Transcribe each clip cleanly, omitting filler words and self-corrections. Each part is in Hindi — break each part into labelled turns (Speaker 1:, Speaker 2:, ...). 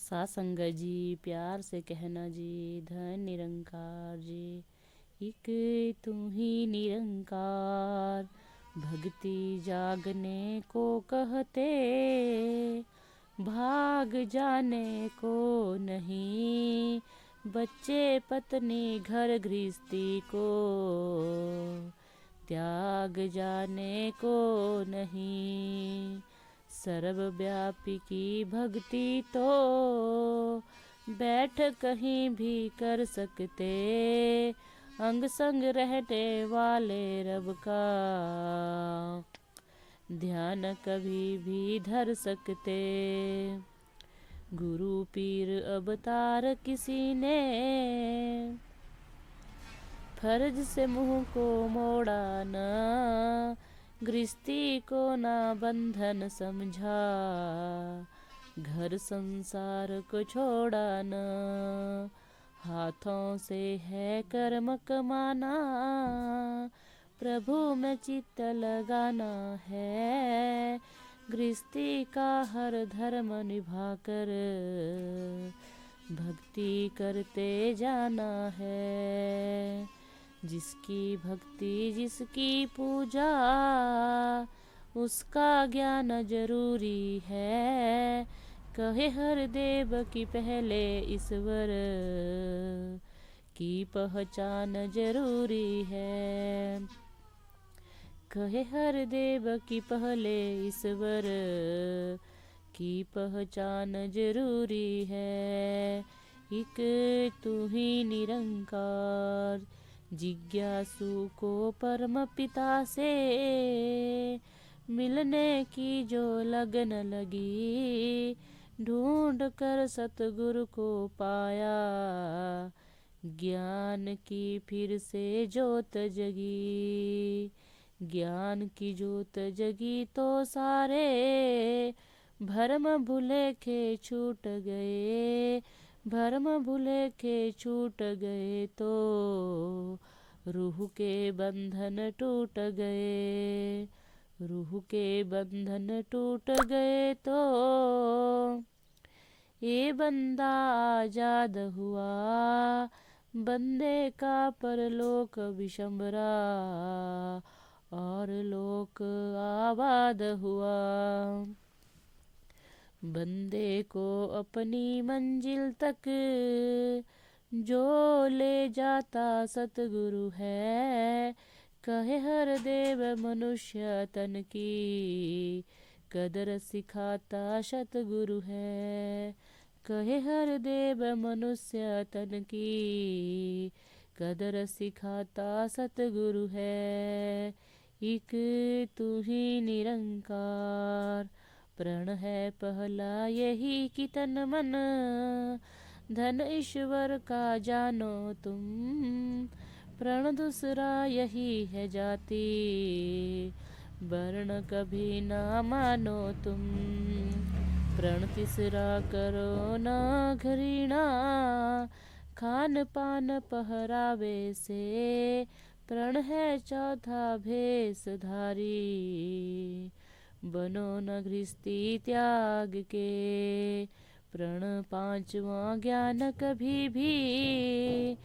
Speaker 1: सासंग जी प्यार से कहना जी, धन निरंकार जी, एक तू ही निरंकार। भक्ति जागने को कहते, भाग जाने को नहीं। बच्चे पत्नी घर गृहस्थी को, त्याग जाने को नहीं। सर्वव्यापी की भक्ति तो बैठ कहीं भी कर सकते, अंग संग रहने वाले रब का ध्यान कभी भी धर सकते। गुरु पीर अवतार किसी ने, फर्ज से मुंह को मोड़ा न। गृहस्थी को ना बंधन समझा, घर संसार को छोड़ा न। हाथों से है कर्म कमाना, प्रभु में चित्त लगाना है। गृहस्थी का हर धर्म निभाकर, भक्ति करते जाना है। जिसकी भक्ति जिसकी पूजा, उसका ज्ञान जरूरी है। कहे हर देव की पहले ईश्वर, की पहचान जरूरी है। कहे हर देव की पहले ईश्वर, की पहचान जरूरी है। एक तू ही निरंकार। जिज्ञासु को परम पिता से, मिलने की जो लगन लगी। ढूंढ कर सतगुरु को पाया, ज्ञान की फिर से जोत जगी। ज्ञान की जोत जगी तो सारे भरम भुलेखे छूट गए। भरम भुलेखे छूट गए तो रूह के बंधन टूट गए। रूह के बंधन टूट गए तो ये बंदा आजाद हुआ। बंदे का परलोक विशंबरा, और लोक आबाद हुआ। बंदे को अपनी मंजिल तक जो ले जाता सतगुरु है। कहे हर देव मनुष्य तन की, कदर सिखाता सतगुरु है। कहे हर देव मनुष्य तन की, कदर सिखाता सतगुरु है। एक तू ही निरंकार। प्रण है पहला यही कि तन मन, धन ईश्वर का जानो तुम। प्रण दूसरा यही है जाति, वर्ण कभी ना मानो तुम। प्रण तीसरा करो ना घृणा, खान पान पहरावे से। प्रण है चौथा भेषधारी, बनो न गृहस्थी त्याग के। प्रण पांचवा ज्ञान कभी भी,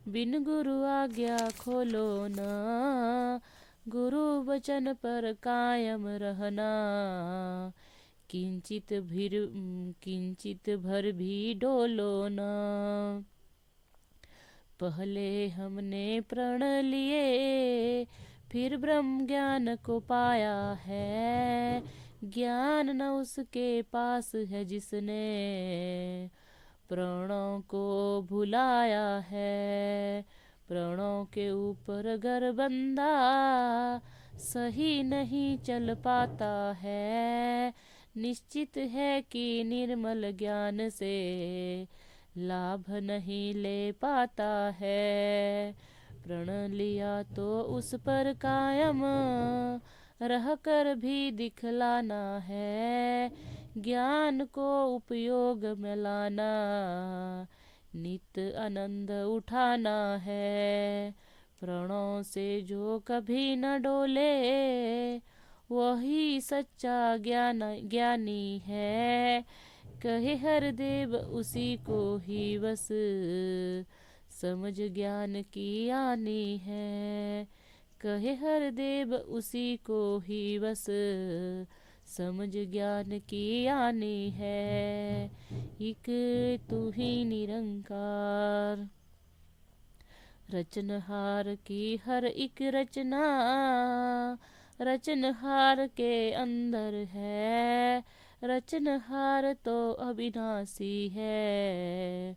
Speaker 1: बिन गुरु आज्ञा खोलो न। गुरु वचन पर कायम रहना, किंचित भर भी डोलो न। पहले हमने प्रण लिए, फिर ब्रह्म ज्ञान को पाया है। ज्ञान न उसके पास है जिसने प्रणों को भुलाया है। प्रणों के ऊपर घर बंधा, सही नहीं चल पाता है। निश्चित है कि निर्मल ज्ञान से लाभ नहीं ले पाता है। प्रण लिया तो उस पर कायम रह कर भी दिखलाना है। ज्ञान को उपयोग में लाना, नित आनंद उठाना है। प्रणों से जो कभी न डोले, वही सच्चा ज्ञानी है। कहे हर देव उसी को ही बस, समझ ज्ञान की आनी है। कहे हर देव उसी को ही बस, समझ ज्ञान की आनी है। एक तू ही निरंकार, रचनहार की हर एक रचना, रचनहार के अंदर है। रचनहार तो अविनाशी है,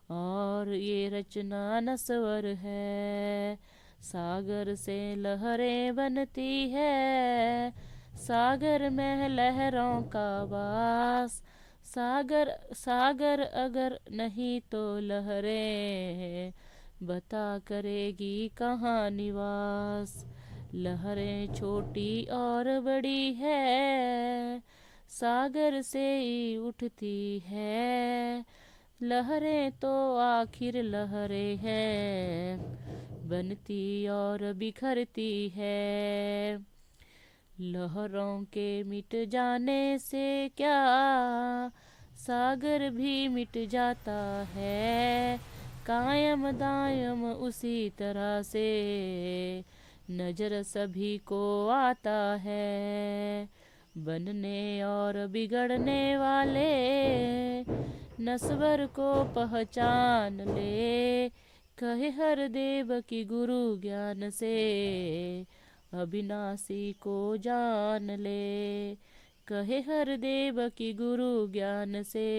Speaker 1: और ये रचना नश्वर है। सागर से लहरें बनती है, सागर में लहरों का वास। सागर सागर अगर नहीं तो लहरें बता करेगी कहाँ निवास। लहरें छोटी और बड़ी है, सागर से ही उठती है। लहरें तो आखिर लहरें हैं, बनती और बिखरती है। लहरों के मिट जाने से क्या, सागर भी मिट जाता है। कायम दायम उसी तरह से, नजर सभी को आता है। बनने और बिगड़ने वाले नस्वर को पहचान ले। कहे हर देव की गुरु ज्ञान से, अविनाशी को जान ले। कहे हर देव की गुरु ज्ञान से,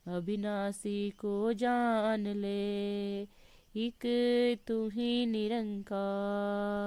Speaker 1: अविनाशी को जान ले। एक तू ही निरंकार।